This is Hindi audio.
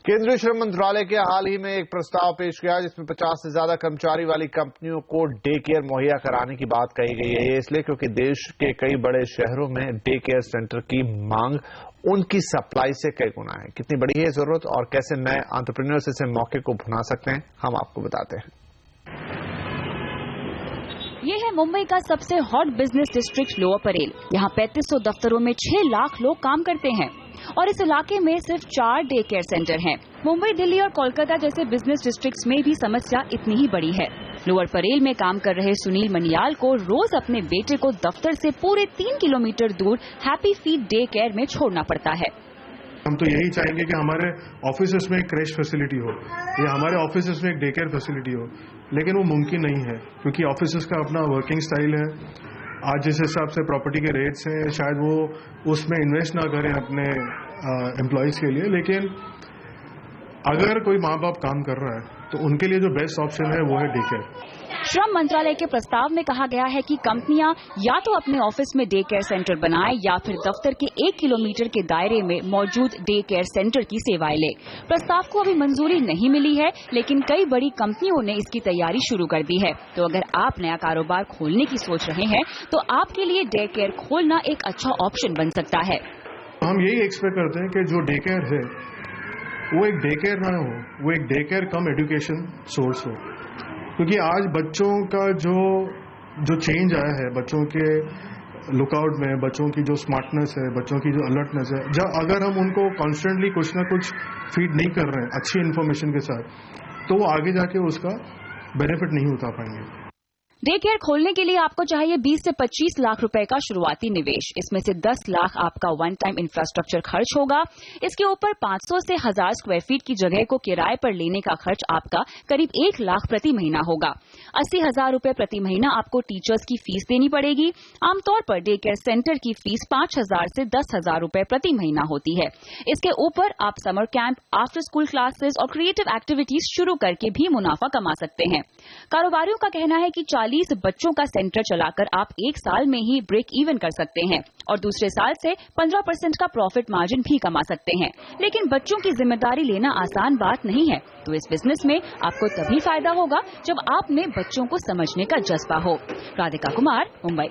केंद्रीय श्रम मंत्रालय के हाल ही में एक प्रस्ताव पेश किया जिसमें 50 से ज्यादा कर्मचारी वाली कंपनियों को डे केयर मुहैया कराने की बात कही गई है। ये इसलिए क्योंकि देश के कई बड़े शहरों में डे केयर सेंटर की मांग उनकी सप्लाई से कई गुना है। कितनी बड़ी है जरूरत और कैसे नए एंटरप्रेन्योर्स इसे मौके को भुना सकते हैं, हम आपको बताते हैं। ये है मुंबई का सबसे hot business district lower Parel. यहाँ 3500 दफ्तरों में 6 लाख लोग काम करते हैं और इस इलाके में सिर्फ 4 डे केयर सेंटर हैं। मुंबई, दिल्ली और कोलकाता जैसे बिजनेस डिस्ट्रिक्ट्स में भी समस्या इतनी ही बड़ी है। लोअर परेल में काम कर रहे सुनील मनियाल को रोज अपने बेटे को दफ्तर से पूरे 3 किलोमीटर दूर हैप्पी फीट डे केयर में छोड़ना पड़ता है। हम तो यही चाहेंगे कि हमारे ऑफिसेस में एक क्रैश फैसिलिटी हो या हमारे ऑफिसेस में एक डे केयर फैसिलिटी हो, लेकिन वो मुमकिन नहीं है क्योंकि ऑफिसेस का अपना वर्किंग स्टाइल है। आज जिस हिसाब से प्रॉपर्टी के रेट्स हैं, शायद वो उसमें इन्वेस्ट ना करें अपने एम्प्लॉयज के लिए। लेकिन अगर कोई माँ बाप काम कर रहा है तो उनके लिए जो बेस्ट ऑप्शन है वो है डे केयर। श्रम मंत्रालय के प्रस्ताव में कहा गया है कि कंपनियां या तो अपने ऑफिस में डे केयर सेंटर बनाएं या फिर दफ्तर के 1 किलोमीटर के दायरे में मौजूद डे केयर सेंटर की सेवाएं ले। प्रस्ताव को अभी मंजूरी नहीं मिली है, लेकिन कई बड़ी कंपनियों ने इसकी तैयारी शुरू कर दी है। तो अगर आप नया कारोबार खोलने की सोच रहे हैं तो आपके लिए डे केयर खोलना एक अच्छा ऑप्शन बन सकता है। हम यही एक्सपेक्ट करते हैं कि जो डे केयर है वो एक डे केयर ना हो, वो एक day care cum education source हो, क्योंकि आज बच्चों का जो चेंज आया है, बच्चों के लुकआउट में, बच्चों की जो स्मार्टनेस है, बच्चों की जो अलर्टनेस है, जब अगर हम उनको कॉन्स्टेंटली कुछ ना कुछ फीड नहीं कर रहे हैं अच्छी इन्फॉर्मेशन के साथ, तो वो आगे जाके उसका बेनिफिट नहीं उठा पाएंगे। डे केयर खोलने के लिए आपको चाहिए 20 से 25 लाख रुपए का शुरुआती निवेश। इसमें से 10 लाख आपका वन टाइम इंफ्रास्ट्रक्चर खर्च होगा। इसके ऊपर 500 से 1000 स्क्वायर फीट की जगह को किराए पर लेने का खर्च आपका करीब 1 लाख प्रति महीना होगा। 80,000 रुपए प्रति महीना आपको टीचर्स की फीस देनी पड़ेगी। आमतौर पर डे केयर सेंटर की फीस 5,000 से 10,000 रुपए प्रति महीना होती है। इसके ऊपर आप summer camp, after school classes और क्रिएटिव एक्टिविटीज शुरू करके भी मुनाफा कमा सकते हैं। कारोबारियों का कहना है कि 40 बच्चों का सेंटर चलाकर आप 1 साल में ही ब्रेक इवन कर सकते हैं और दूसरे साल से 15% का प्रॉफिट मार्जिन भी कमा सकते हैं। लेकिन बच्चों की जिम्मेदारी लेना आसान बात नहीं है, तो इस बिजनेस में आपको तभी फायदा होगा जब आप में बच्चों को समझने का जज्बा हो। राधिका कुमार, मुंबई।